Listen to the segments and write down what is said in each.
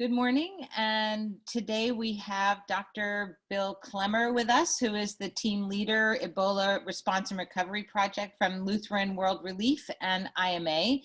Good morning, and today we have Dr. Bill Clemmer with us, who is the team leader, Ebola Response and Recovery Project from Lutheran World Relief and IMA.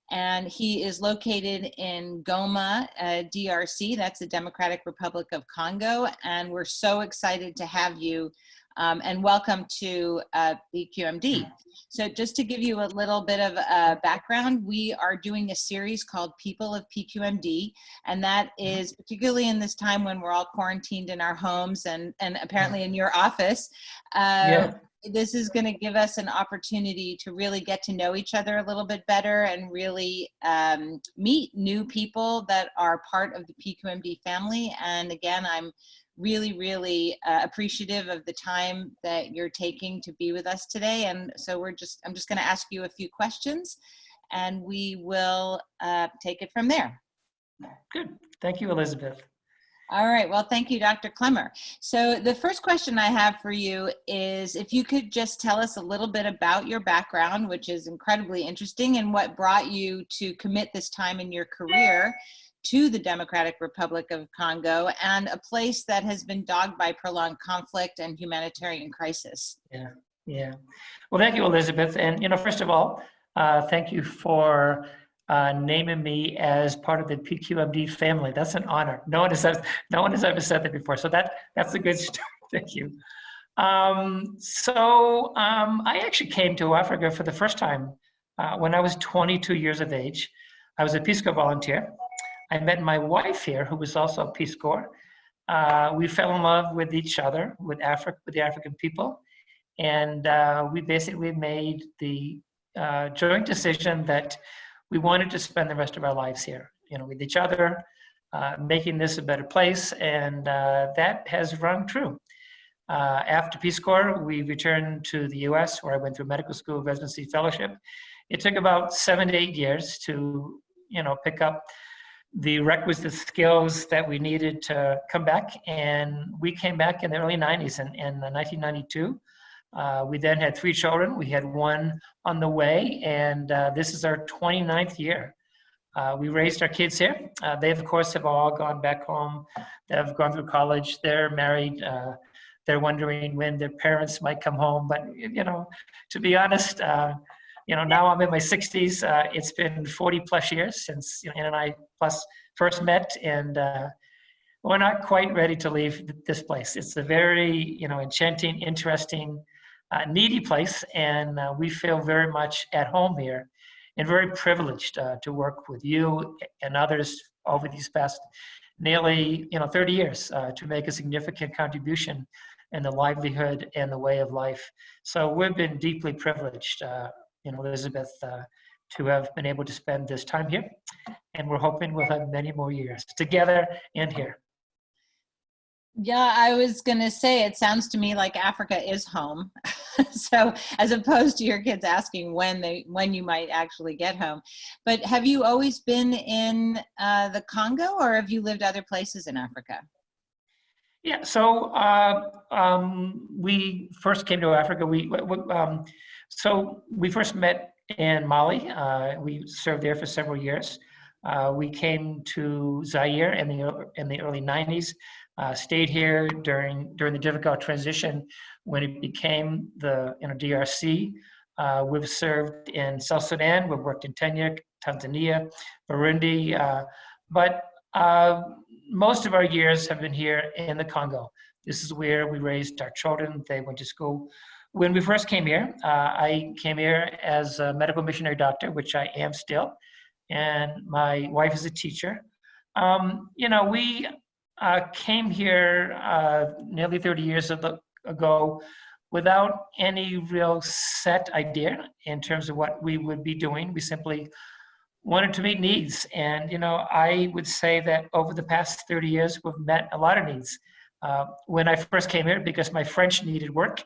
And he is located in Goma, DRC, that's the Democratic Republic of Congo. And we're so excited to have you and welcome to PQMD. So just to give you a little bit of background, we are doing a series called People of PQMD, and that is particularly in this time when we're all quarantined in our homes and apparently in your office. This is going to give us an opportunity to really get to know each other a little bit better and really meet new people that are part of the PQMD family. And again, I'm really appreciative of the time that you're taking to be with us today. And so I'm just going to ask you a few questions and we will take it from there. Good. Thank you, Elizabeth. All right. Well, thank you, Dr. Clemmer. So the first question I have for you is if you could just tell us a little bit about your background, which is incredibly interesting, and what brought you to commit this time in your career to the Democratic Republic of Congo, and a place that has been dogged by prolonged conflict and humanitarian crisis. Yeah. Well, thank you, Elizabeth. And, first of all, thank you for naming me as part of the PQMD family. That's an honor. No one has ever said that before. So that's a good start. Thank you. I actually came to Africa for the first time when I was 22 years of age. I was a Peace Corps volunteer. I met my wife here, who was also a Peace Corps. We fell in love with each other, with the African people. And we basically made the joint decision that we wanted to spend the rest of our lives here, with each other, making this a better place. And that has rung true. After Peace Corps, we returned to the US, where I went through medical school, residency, fellowship. It took about 7 to 8 years to, pick up the requisite skills that we needed to come back. And we came back in the early 90s in 1992. We then had 3 children. We had 1 on the way, and this is our 29th year. We raised our kids here. They, of course, have all gone back home. They have gone through college. They're married. They're wondering when their parents might come home. But, to be honest, now I'm in my 60s. It's been 40 plus years since Ann and I first met, and we're not quite ready to leave this place. It's a very, enchanting, interesting, needy place, and we feel very much at home here, and very privileged to work with you and others over these past nearly 30 years to make a significant contribution in the livelihood and the way of life. So we've been deeply privileged, Elizabeth, to have been able to spend this time here, and we're hoping we'll have many more years together and here. Yeah, I was going to say, it sounds to me like Africa is home. So as opposed to your kids asking when you might actually get home. But have you always been in the Congo, or have you lived other places in Africa? Yeah, so we first came to Africa. So we first met in Mali. We served there for several years. We came to Zaire in the early 90s. Stayed here during the difficult transition when it became the DRC. We've served in South Sudan. We've worked in Kenya, Tanzania, Burundi, but most of our years have been here in the Congo. This is where we raised our children. They went to school. When we first came here, I came here as a medical missionary doctor, which I am still, and my wife is a teacher. We came here nearly 30 years ago without any real set idea in terms of what we would be doing. We simply wanted to meet needs. And, I would say that over the past 30 years, we've met a lot of needs. When I first came here, because my French needed work,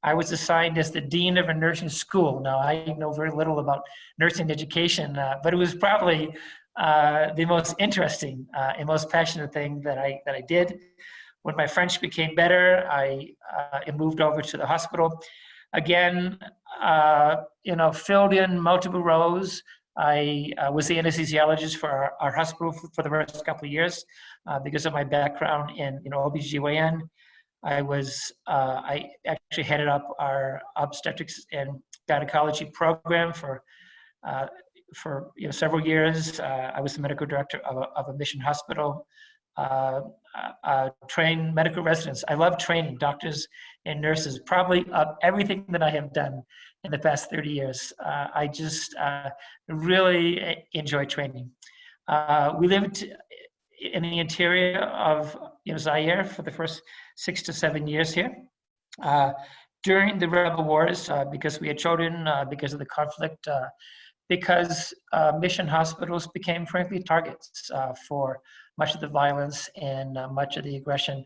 I was assigned as the dean of a nursing school. Now, I know very little about nursing education, but it was probably the most interesting and most passionate thing that I did. When my French became better, I moved over to the hospital. Again, filled in multiple roles, I was the anesthesiologist for our hospital for the first couple of years because of my background in OBGYN. I actually headed up our obstetrics and gynecology program uh, for several years. I was the medical director of a mission hospital. Trained medical residents. I love training doctors and nurses. Probably of everything that I have done in the past 30 years, I just really enjoy training. We lived in the interior of Zaire for the first 6 to 7 years here. During the rebel wars, because we had children, because of the conflict, because mission hospitals became, frankly, targets for much of the violence and much of the aggression.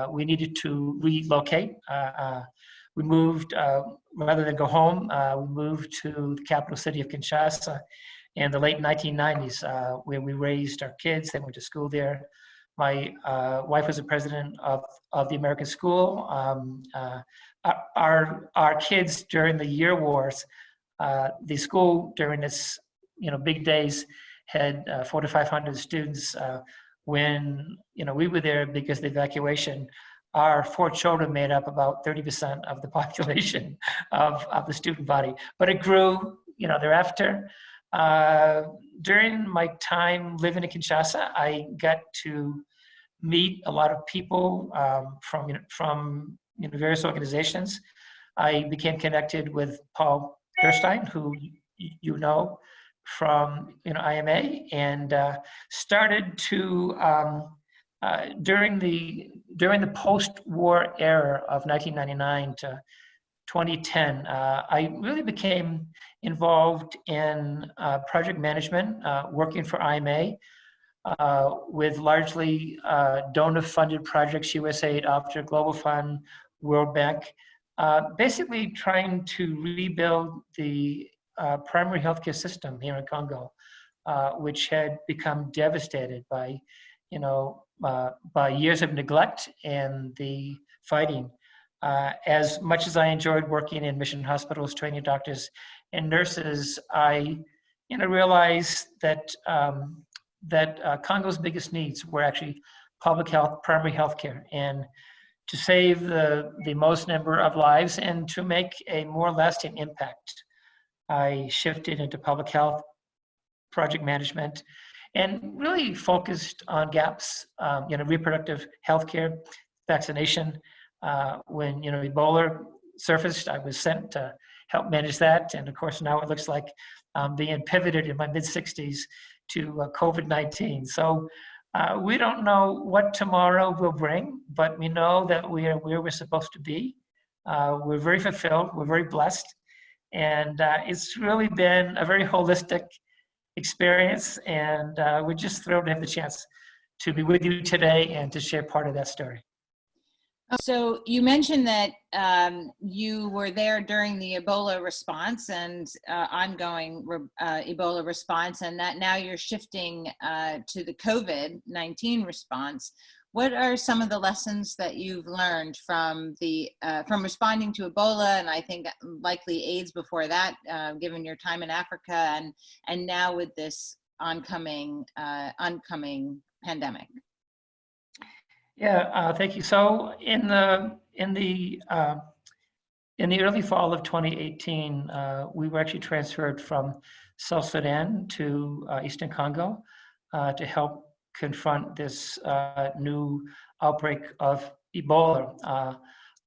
We needed to relocate. We moved, rather than go home, we moved to the capital city of Kinshasa in the late 1990s, where we raised our kids. They went to school there. My wife was the president of the American School. Our kids during the year wars, the school during its big days had 400 to 500 students. When we were there, because of the evacuation, our 4 children made up about 30% of the population of the student body. But it grew thereafter. During my time living in Kinshasa, I got to meet a lot of people from various organizations. I became connected with Paul Gerstein, who you know from IMA, and started to during the post-war era of 1999 to 2010, I really became involved in project management, working for IMA with largely donor-funded projects, USAID, Opter, Global Fund, World Bank, basically trying to rebuild the primary healthcare system here in Congo, which had become devastated by years of neglect and the fighting. As much as I enjoyed working in mission hospitals, training doctors and nurses, I realized that Congo's biggest needs were actually public health, primary health care, and to save the most number of lives and to make a more lasting impact. I shifted into public health, project management, and really focused on gaps, reproductive health care, vaccination. When Ebola surfaced, I was sent to help manage that. And of course, now it looks like I'm being pivoted in my mid-60s to COVID-19. So we don't know what tomorrow will bring, but we know that we are where we're supposed to be. We're very fulfilled, we're very blessed. And it's really been a very holistic experience. And we're just thrilled to have the chance to be with you today and to share part of that story. So you mentioned that you were there during the Ebola response and ongoing Ebola response, and that now you're shifting to the COVID-19 response. What are some of the lessons that you've learned from responding to Ebola, and I think likely AIDS before that, given your time in Africa, and now with this oncoming pandemic? Yeah, thank you. So in the early fall of 2018, we were actually transferred from South Sudan to Eastern Congo to help confront this new outbreak of Ebola.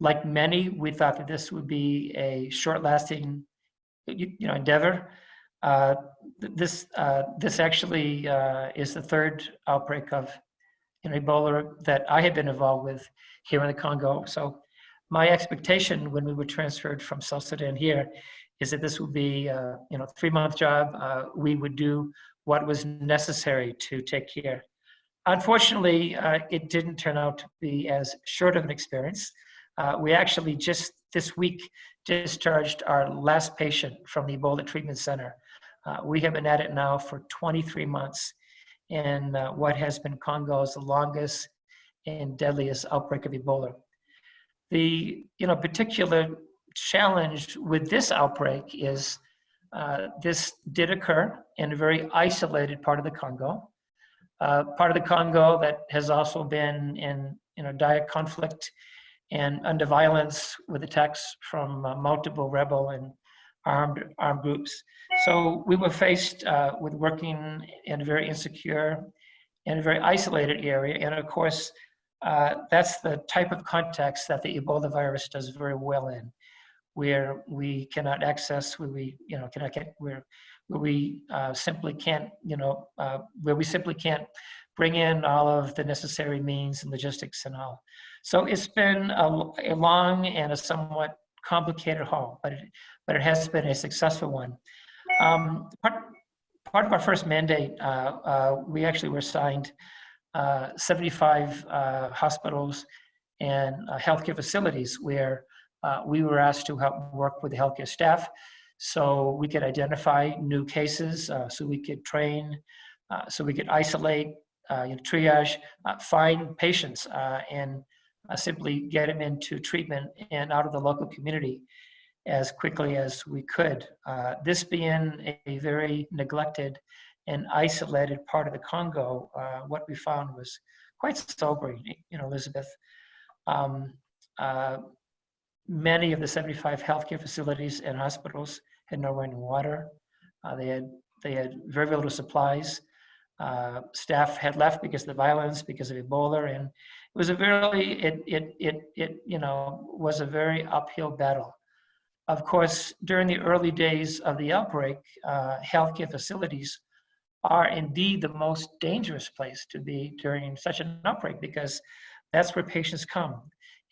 Like many, we thought that this would be a short-lasting, endeavor. This actually is the 3rd outbreak of Ebola that I have been involved with here in the Congo. So my expectation when we were transferred from South Sudan here is that this would be a 3-month job. We would do what was necessary to take care. Unfortunately, it didn't turn out to be as short of an experience. We actually just this week discharged our last patient from the Ebola Treatment Center. We have been at it now for 23 months. In what has been Congo's longest and deadliest outbreak of Ebola. The particular challenge with this outbreak is This did occur in a very isolated part of the Congo, part of the Congo that has also been in dire conflict and under violence with attacks from multiple rebel and armed groups. So we were faced with working in a very insecure and a very isolated area. And of course, that's the type of context that the Ebola virus does very well in, where we cannot access, where we cannot get, where we simply can't, where we simply can't bring in all of the necessary means and logistics and all. So it's been a long and a somewhat complicated haul, but it has been a successful one. Part of our first mandate, we actually were assigned 75 hospitals and healthcare facilities where we were asked to help work with the healthcare staff so we could identify new cases, so we could train, so we could isolate, triage, find patients, and simply get them into treatment and out of the local community as quickly as we could. This being a very neglected and isolated part of the Congo, what we found was quite sobering. Elizabeth, many of the 75 healthcare facilities and hospitals had no running water. They had very little supplies. Staff had left because of the violence, because of Ebola, and it was a was a very uphill battle. Of course, during the early days of the outbreak, healthcare facilities are indeed the most dangerous place to be during such an outbreak, because that's where patients come.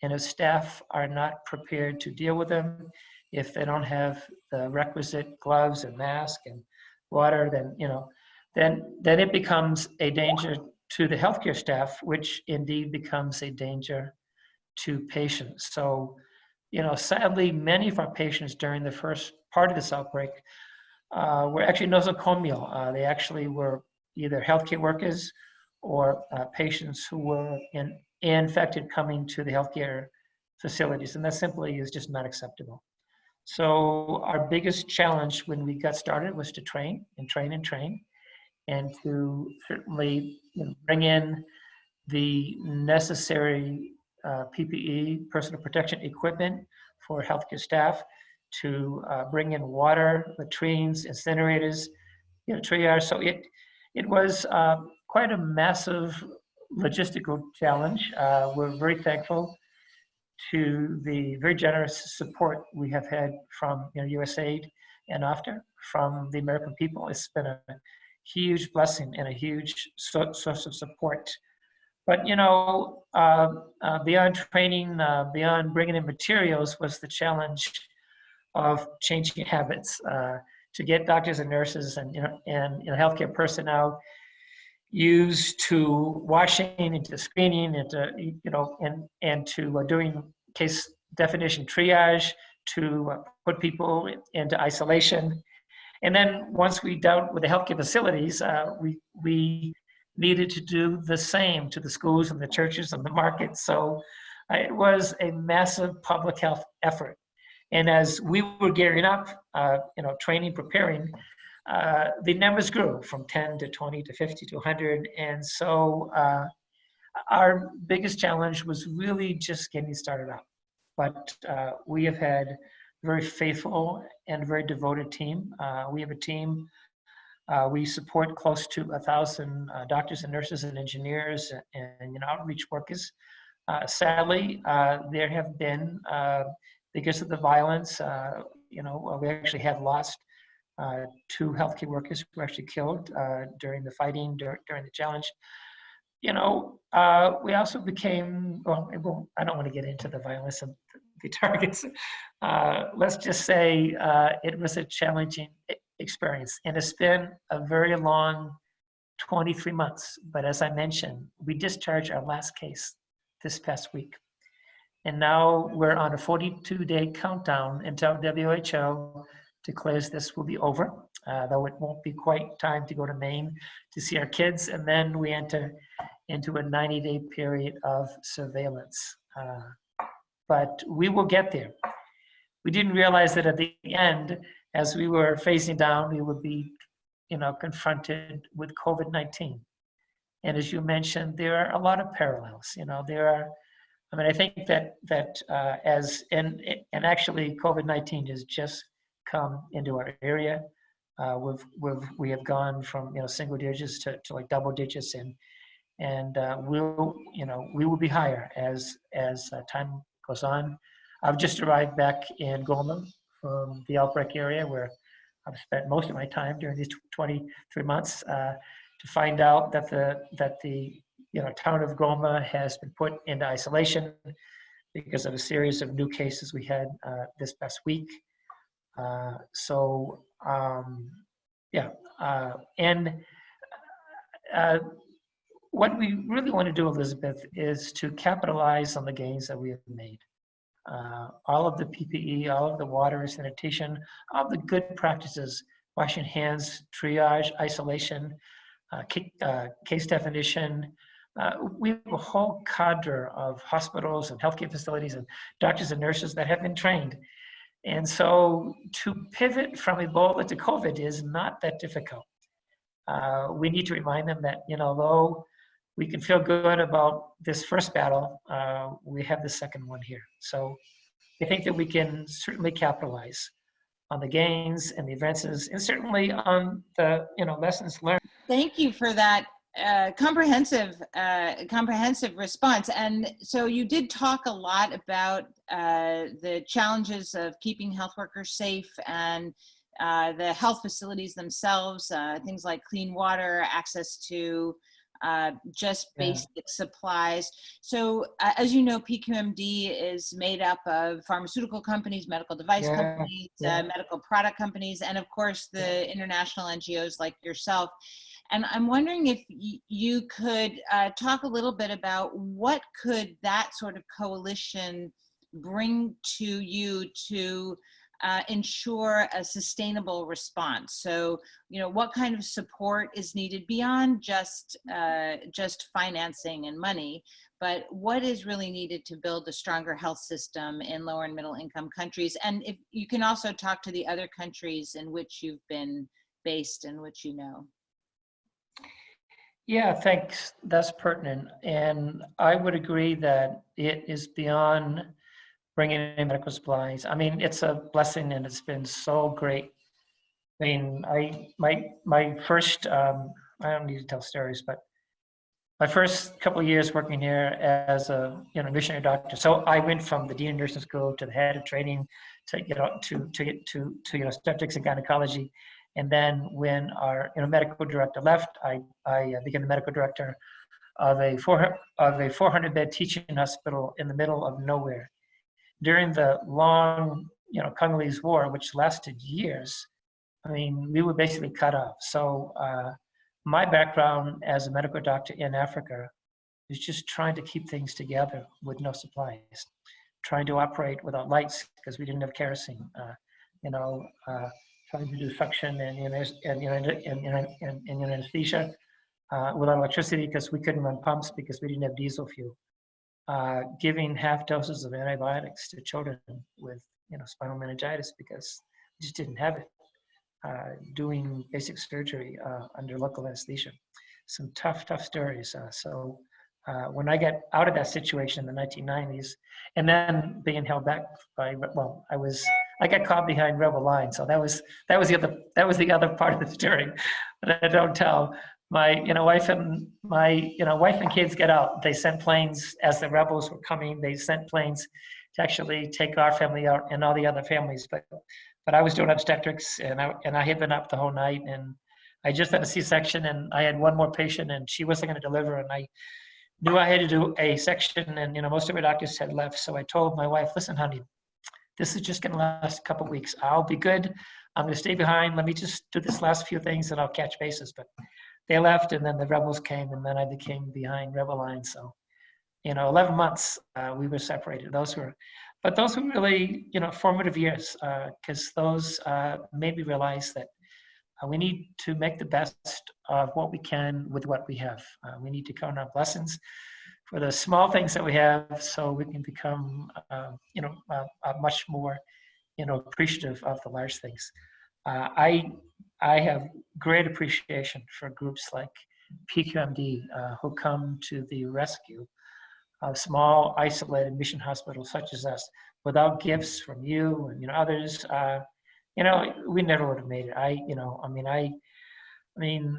And if staff are not prepared to deal with them, if they don't have the requisite gloves and mask and water, then it becomes a danger to the healthcare staff, which indeed becomes a danger to patients. So, sadly, many of our patients during the first part of this outbreak were actually nosocomial. They actually were either healthcare workers or patients who were infected coming to the healthcare facilities, and that simply is just not acceptable. So our biggest challenge when we got started was to train and train and train, and to certainly bring in the necessary PPE, personal protection equipment for healthcare staff, to bring in water, latrines, incinerators, triage. So it was quite a massive logistical challenge. We're very thankful to the very generous support we have had from USAID and AFTA, from the American people. It's been a huge blessing and a huge source of support. But beyond training, beyond bringing in materials, was the challenge of changing habits, to get doctors and nurses and healthcare personnel used to washing, into screening, into and to doing case definition triage, to put people into isolation. And then once we dealt with the healthcare facilities, we needed to do the same to the schools and the churches and the markets. So it was a massive public health effort. And as we were gearing up, training, preparing, the numbers grew from 10 to 20 to 50 to 100. And so our biggest challenge was really just getting started up. But we have had a very faithful and very devoted team. We have a team, we support close to 1,000 doctors and nurses and engineers and outreach workers. Sadly, there have been, because of the violence, we actually have lost 2 healthcare workers who were actually killed during the fighting, during the challenge. We also became, I don't want to get into the violence of the targets. Let's just say it was a challenging experience, and it's been a very long 23 months. But as I mentioned, we discharged our last case this past week. And now we're on a 42-day countdown until WHO declares this will be over, though it won't be quite time to go to Maine to see our kids. And then we enter into a 90-day period of surveillance. But we will get there. We didn't realize that at the end, as we were phasing down, we would be, confronted with COVID-19. And as you mentioned, there are a lot of parallels. There are. I mean, I think and actually COVID-19 has just come into our area. We have gone from single digits to like double digits, and we will be higher as time goes on. I've just arrived back in Goma from the outbreak area where I've spent most of my time during these 23 months to find out that the town of Goma has been put into isolation because of a series of new cases we had this past week. And what we really want to do, Elizabeth, is to capitalize on the gains that we have made. All of the PPE, all of the water, sanitation, all of the good practices, washing hands, triage, isolation, case definition. We have a whole cadre of hospitals and healthcare facilities and doctors and nurses that have been trained. And so to pivot from Ebola to COVID is not that difficult. We need to remind them that, although we can feel good about this first battle, we have the second one here. So I think that we can certainly capitalize on the gains and the advances, and certainly on the lessons learned. Thank you for that comprehensive response. And so you did talk a lot about the challenges of keeping health workers safe and the health facilities themselves, things like clean water, access to just basic supplies. So as you know, PQMD is made up of pharmaceutical companies, medical device companies, medical product companies, and of course the international NGOs like yourself. And I'm wondering if you could talk a little bit about what could that sort of coalition bring to you to ensure a sustainable response. So, what kind of support is needed beyond just financing and money, but what is really needed to build a stronger health system in lower and middle income countries? And if you can also talk to the other countries in which you've been based and which you know. Yeah, thanks. That's pertinent. And I would agree that it is beyond bringing in medical supplies. I mean, it's a blessing and it's been so great. I mean, my first, I don't need to tell stories, but my first couple of years working here as a missionary doctor. So I went from the dean of nursing school to the head of training to get to obstetrics and gynecology. And then when our medical director left, I became the medical director of a 400 bed teaching hospital in the middle of nowhere. During the long, Congolese War, which lasted years, I mean, we were basically cut off. So my background as a medical doctor in Africa is just trying to keep things together with no supplies, trying to operate without lights because we didn't have kerosene, trying to do suction and anesthesia without electricity because we couldn't run pumps because we didn't have diesel fuel. Giving half doses of antibiotics to children with spinal meningitis because we just didn't have it. Doing basic surgery under local anesthesia. Some tough stories. So when I got out of that situation in the 1990s, and then being held back by, I got caught behind rebel lines. So that was the other part of the story that I don't tell. My wife and kids get out. They sent planes as the rebels were coming. They sent planes to actually take our family out and all the other families. But I was doing obstetrics and I had been up the whole night, and I just had a C-section and I had one more patient and she wasn't going to deliver, and I knew I had to do a section, and most of our doctors had left. So I told my wife, listen, honey, this is just going to last a couple of weeks. I'll be good. I'm going to stay behind. Let me just do this last few things and I'll catch bases. But they left, and then the rebels came, and then I became behind rebel lines. So 11 months we were separated. Those were really, formative years because those made me realize that we need to make the best of what we can with what we have. We need to count our blessings for the small things that we have so we can become, much more, appreciative of the large things. I have great appreciation for groups like PQMD who come to the rescue of small, isolated mission hospitals such as us. Without gifts from you and others, we never would have made it.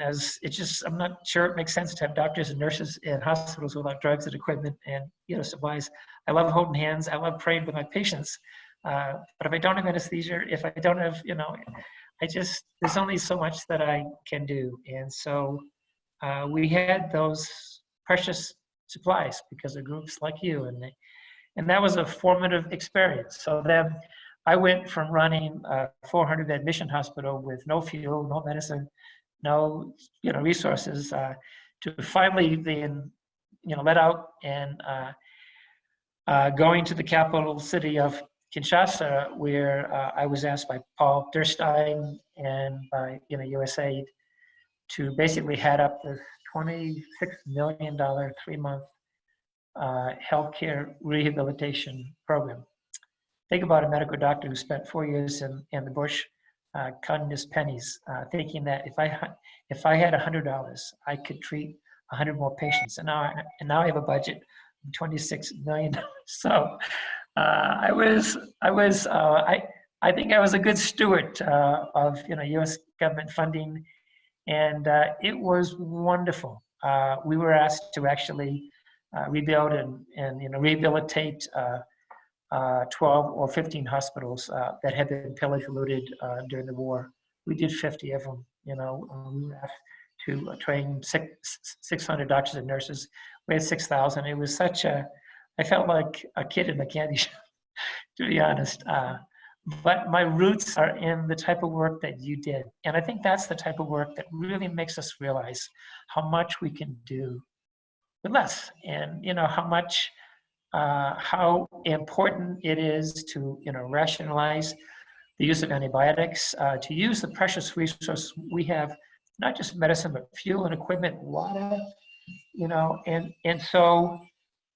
As it's just, I'm not sure it makes sense to have doctors and nurses in hospitals without drugs and equipment and supplies. I love holding hands. I love praying with my patients. But if I don't have anesthesia, if I don't have, there's only so much that I can do. And so we had those precious supplies because of groups like you, and that was a formative experience. So then I went from running a 400-bed mission hospital with no fuel, no medicine, no resources, to finally being let out and going to the capital city of Kinshasa, where I was asked by Paul Durstein and by USAID to basically head up this $26 million 3-month healthcare rehabilitation program. Think about a medical doctor who spent 4 years in the bush counting his pennies, thinking that if I had $100, I could treat 100 more patients. And now I have a budget of $26 million. So I think I was a good steward of U.S. government funding, and it was wonderful. We were asked to actually rebuild and rehabilitate 12 or 15 hospitals that had been pillaged, looted during the war. We did 50 of them. We were asked to train 600 doctors and nurses. We had 6,000. It was I felt like a kid in a candy shop, to be honest. But my roots are in the type of work that you did. And I think that's the type of work that really makes us realize how much we can do with less, and how important it is to rationalize the use of antibiotics, to use the precious resources we have, not just medicine, but fuel and equipment, water, and so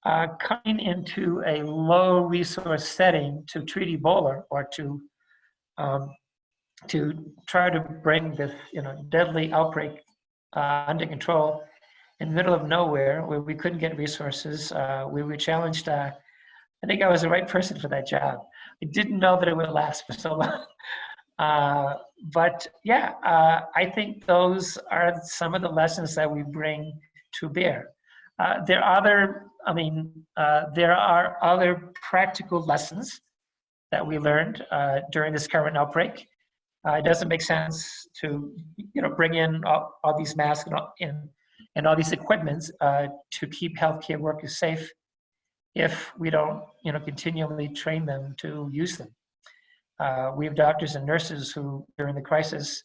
coming into a low resource setting to treat Ebola or to try to bring this deadly outbreak under control in the middle of nowhere where we couldn't get resources, we were challenged. I think I was the right person for that job. I didn't know that it would last for so long. But yeah, I think those are some of the lessons that we bring to bear. There are other practical lessons that we learned during this current outbreak. It doesn't make sense to bring in all these masks and all these equipments to keep healthcare workers safe if we don't continually train them to use them. We have doctors and nurses who during the crisis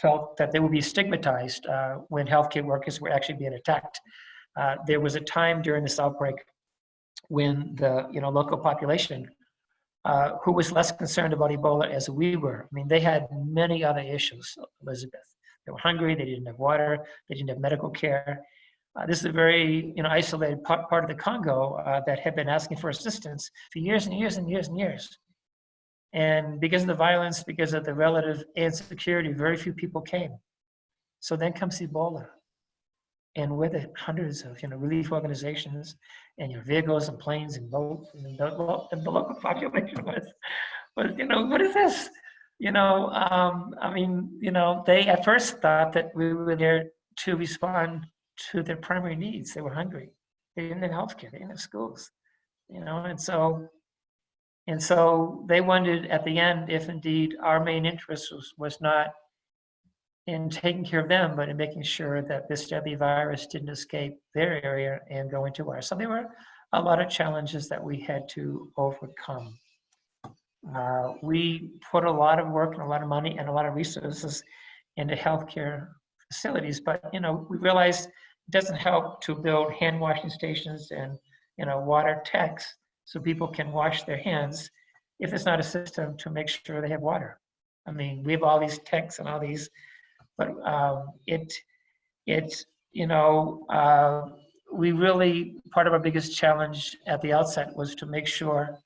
felt that they would be stigmatized when healthcare workers were actually being attacked. There was a time during this outbreak when the local population who was less concerned about Ebola as we were. They had many other issues, Elizabeth. They were hungry, they didn't have water, they didn't have medical care. This is a very isolated part of the Congo that had been asking for assistance for years and years and years and years. And because of the violence, because of the relative insecurity, very few people came. So then comes Ebola. And with it, hundreds of relief organizations and vehicles and planes and boats, and the local population was what is this? They at first thought that we were there to respond to their primary needs. They were hungry. They didn't have healthcare. They didn't have schools. And so they wondered at the end if indeed our main interest was not in taking care of them, but in making sure that this deadly virus didn't escape their area and go into ours. So there were a lot of challenges that we had to overcome. We put a lot of work and a lot of money and a lot of resources into healthcare facilities, but we realized it doesn't help to build hand washing stations and water techs so people can wash their hands if there's not a system to make sure they have water. We have all these techs and all these, but we really, part of our biggest challenge at the outset was to make sure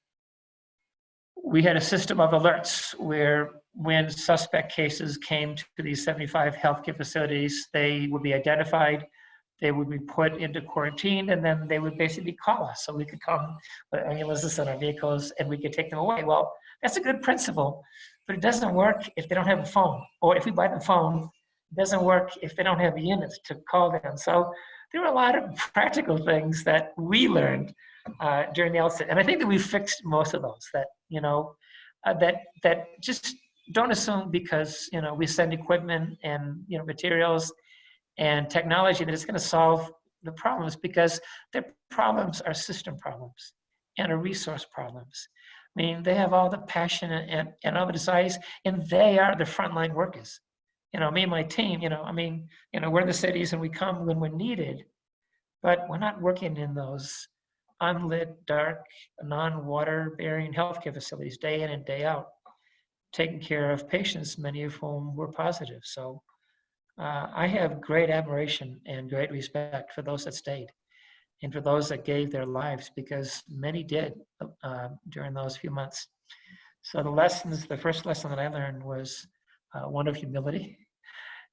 we had a system of alerts where when suspect cases came to these 75 healthcare facilities, they would be identified, they would be put into quarantine, and then they would basically call us so we could come with ambulances and our vehicles and we could take them away. Well, that's a good principle, but it doesn't work if they don't have a phone, or if we buy the phone, it doesn't work if they don't have the units to call them. So there were a lot of practical things that we learned during the outset, and I think that we fixed most of those. That that just don't assume because we send equipment and materials and technology that it's going to solve the problems, because their problems are system problems and are resource problems. I mean, they have all the passion and all the desires, and they are the frontline workers. Me and my team, we're in the cities and we come when we're needed, but we're not working in those unlit, dark, non-water bearing healthcare facilities day in and day out, taking care of patients, many of whom were positive. So I have great admiration and great respect for those that stayed and for those that gave their lives, because many did during those few months. So the first lesson that I learned was one of humility,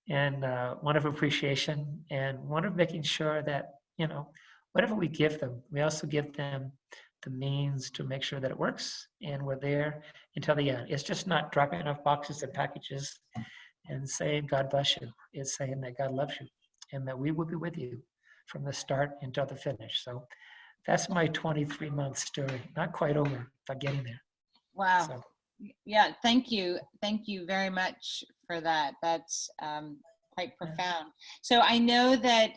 and one of appreciation, and one of making sure that, whatever we give them, we also give them the means to make sure that it works, and we're there until the end. It's just not dropping off boxes and packages and saying, God bless you. It's saying that God loves you and that we will be with you from the start until the finish. So that's my 23-month story. Not quite over, but getting there. Wow. So. Yeah, thank you. Thank you very much for that. That's quite profound. So I know that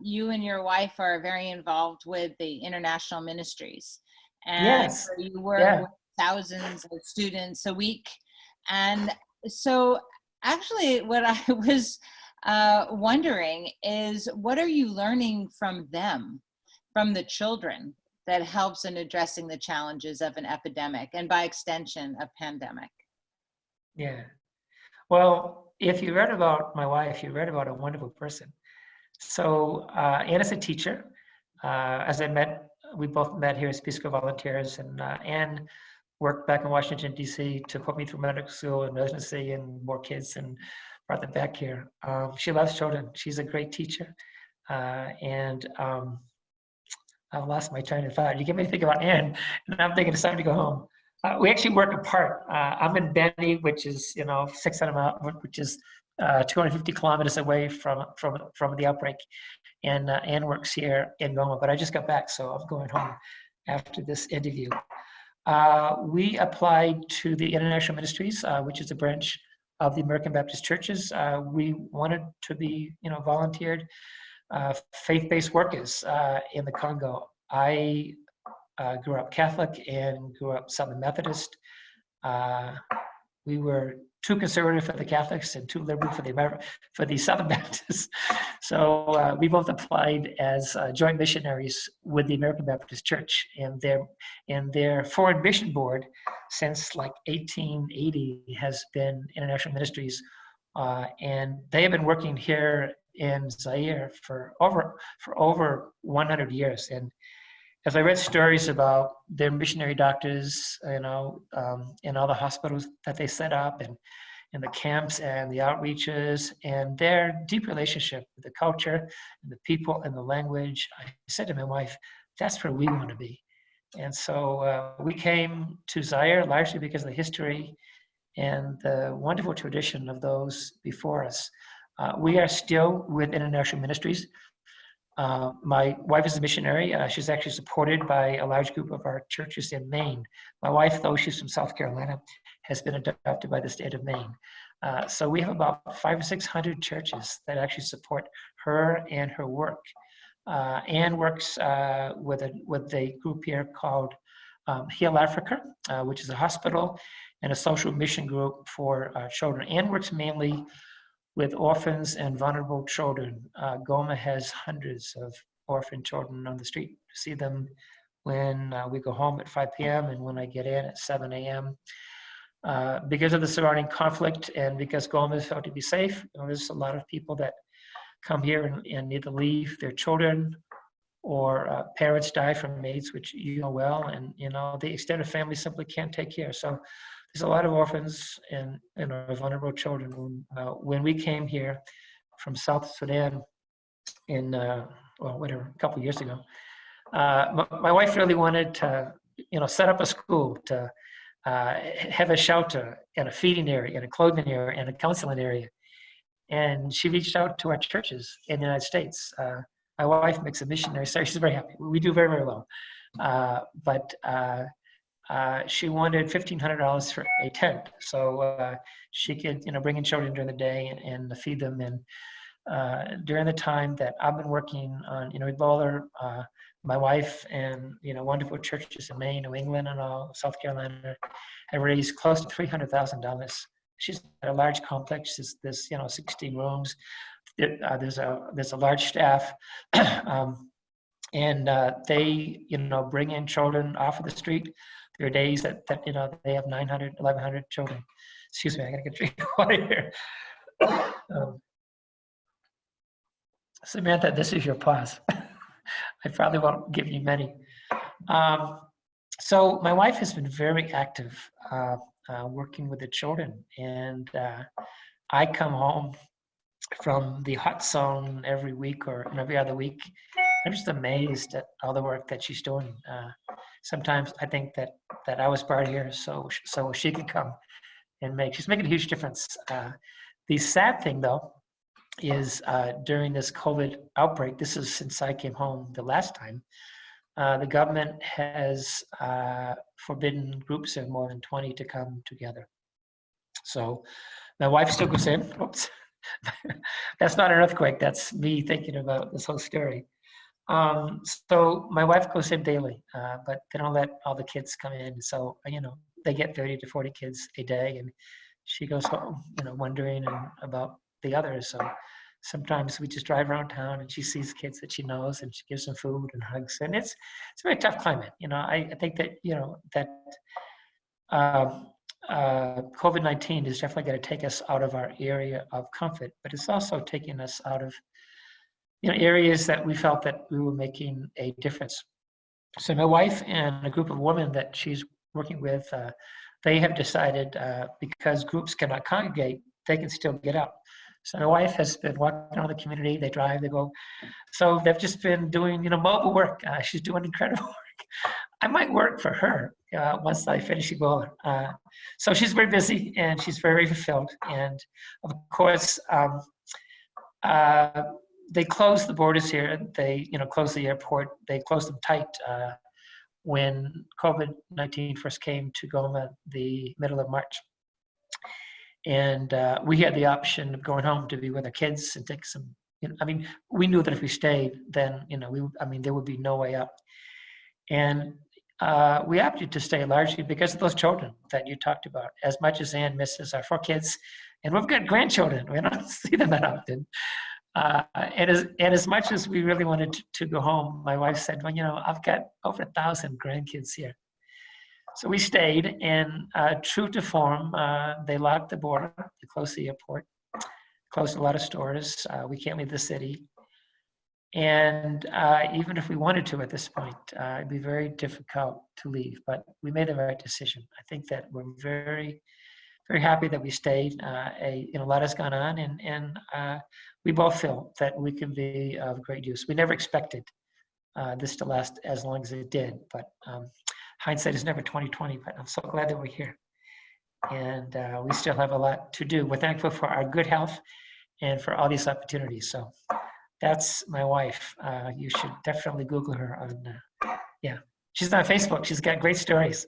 you and your wife are very involved with the international ministries, and Yes. you work with thousands of students a week. And so actually what I was wondering is, what are you learning from them, from the children, that helps in addressing the challenges of an epidemic and by extension a pandemic? Yeah. Well, if you read about my wife, you read about a wonderful person. So Anna's a teacher. We both met here as Peace Corps volunteers, and Anne worked back in Washington, D.C. to put me through medical school and residency and more kids and brought them back here. She loves children. She's a great teacher. And I've lost my train of thought. You get me to think about Anne, and I'm thinking it's time to go home. We actually work apart. I'm in Benny, which is 600 miles, which is 250 kilometers away from the outbreak, and Anne works here in Goma. But I just got back, so I'm going home after this interview. We applied to the International Ministries, which is a branch of the American Baptist Churches. We wanted to be, volunteered faith-based workers in the Congo. I grew up Catholic and grew up Southern Methodist. We were too conservative for the Catholics and too liberal for the Southern Baptists. So we both applied as joint missionaries with the American Baptist Church, and their foreign mission board since like 1880 has been International Ministries, and they have been working here in Zaire for over 100 years. And as I read stories about their missionary doctors, in all the hospitals that they set up, and in the camps and the outreaches, and their deep relationship with the culture and the people and the language, I said to my wife, that's where we want to be. And so we came to Zaire largely because of the history and the wonderful tradition of those before us. We are still with International Ministries. My wife is a missionary. She's actually supported by a large group of our churches in Maine. My wife, though she's from South Carolina, has been adopted by the state of Maine. So we have about 500 or 600 churches that actually support her and her work. Anne works with a group here called Heal Africa, which is a hospital and a social mission group for children. Anne works mainly with orphans and vulnerable children. Goma has hundreds of orphan children on the street. See them when we go home at 5 p.m. and when I get in at 7 a.m. Because of the surrounding conflict and because Goma is felt to be safe, there's a lot of people that come here and need to leave their children, or parents die from AIDS, which you know well, and the extended family simply can't take care. So there's a lot of orphans and vulnerable children. When we came here from South Sudan in, a couple of years ago, my wife really wanted to, set up a school, to have a shelter and a feeding area and a clothing area and a counseling area. And she reached out to our churches in the United States. My wife makes a missionary service. She's very happy. We do very, very well. But she wanted $1,500 for a tent, so she could, bring in children during the day and feed them. And during the time that I've been working on, Ebola, my wife and wonderful churches in Maine, New England, and all South Carolina have raised close to $300,000. She's got a large complex. There's 16 rooms. There's a large staff. And they, bring in children off of the street. There are days that they have 900, 1,100 children. Excuse me, I gotta get a drink of water here. Samantha, this is your pause. I probably won't give you many. So my wife has been very active working with the children, and I come home from the hot zone every week or every other week. I'm just amazed at all the work that she's doing. Sometimes I think that I was brought here so she could come and she's making a huge difference. The sad thing though is during this COVID outbreak, this is since I came home the last time, the government has forbidden groups of more than 20 to come together. So my wife still goes in. Oops. That's not an earthquake. That's me thinking about this whole story. So my wife goes in daily, but they don't let all the kids come in. So, they get 30 to 40 kids a day, and she goes home, wondering about the others. So sometimes we just drive around town and she sees kids that she knows and she gives them food and hugs. And it's a very tough climate. I think that, COVID-19 is definitely going to take us out of our area of comfort, but it's also taking us out of areas that we felt that we were making a difference. So my wife and a group of women that she's working with, they have decided because groups cannot congregate, they can still get out. So my wife has been walking around the community. They drive, they go. So they've just been doing, mobile work. She's doing incredible work. I might work for her once I finish Ebola. So she's very busy and she's very fulfilled. And of course, they closed the borders here. They, closed the airport. They closed them tight when COVID-19 first came to Goma the middle of March. And we had the option of going home to be with our kids and take some, we knew that if we stayed, then, there would be no way out. And we opted to stay largely because of those children that you talked about. As much as Ann misses our 4 kids, and we've got grandchildren, we don't see them that often. And as much as we really wanted to go home, my wife said, well, I've got over 1,000 grandkids here. So we stayed, and true to form, they locked the border, they closed the airport, closed a lot of stores. We can't leave the city. And even if we wanted to at this point, it'd be very difficult to leave, but we made the right decision. I think that we're very, very happy that we stayed. A lot has gone on, and we both feel that we can be of great use. We never expected this to last as long as it did, but hindsight is never 20/20. But I'm so glad that we're here, and we still have a lot to do. We're thankful for our good health and for all these opportunities. So that's my wife. You should definitely Google her on. She's on Facebook. She's got great stories.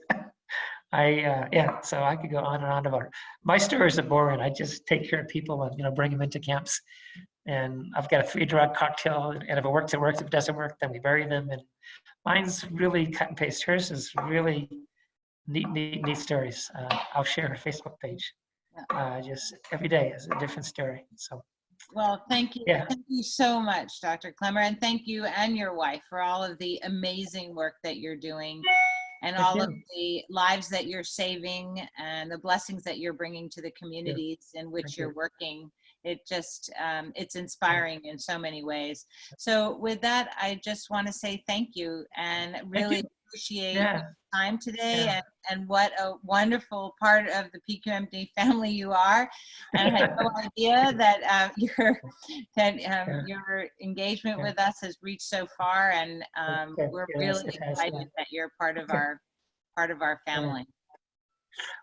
So I could go on and on about her. My stories are boring. I just take care of people and bring them into camps. And I've got a 3-drug cocktail, and if it works, it works. If it doesn't work, then we bury them. And mine's really cut and paste. Hers is really neat stories. I'll share her Facebook page. Just every day is a different story. So. Well, thank you. Yeah. Thank you so much, Dr. Clemmer, and thank you and your wife for all of the amazing work that you're doing and all of the lives that you're saving and the blessings that you're bringing to the communities in which you're working. It just, it's inspiring in so many ways. So with that, I just want to say thank you and really appreciate Yeah, your time today yeah. and what a wonderful part of the PQMD family you are. And I had no idea that Yeah, your engagement yeah. with us has reached so far, and Okay. we're Yes, really it has. Yeah. excited that you're part of Okay. our Yeah. family.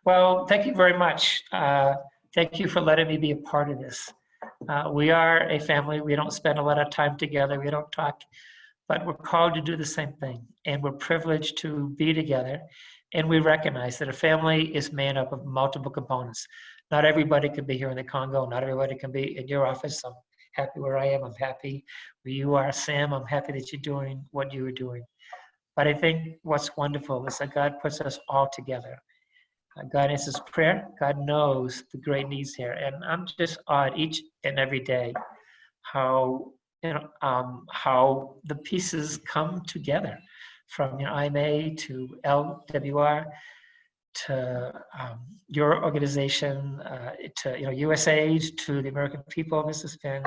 Well, thank you very much. Thank you for letting me be a part of this. We are a family. We don't spend a lot of time together. We don't talk, but we're called to do the same thing. And we're privileged to be together. And we recognize that a family is made up of multiple components. Not everybody can be here in the Congo. Not everybody can be in your office. I'm happy where I am. I'm happy where you are, Sam. I'm happy that you're doing what you are doing. But I think what's wonderful is that God puts us all together. God answers prayer. God knows the great needs here. And I'm just awed each and every day how how the pieces come together, from IMA to LWR to your organization, to USAID, to the American people. This has been,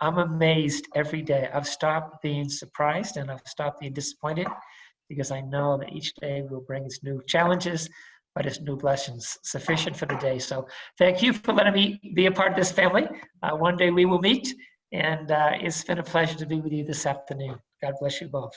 I'm amazed every day. I've stopped being surprised and I've stopped being disappointed, because I know that each day will bring its new challenges, but its new blessings sufficient for the day. So thank you for letting me be a part of this family. One day we will meet, and it's been a pleasure to be with you this afternoon. God bless you both.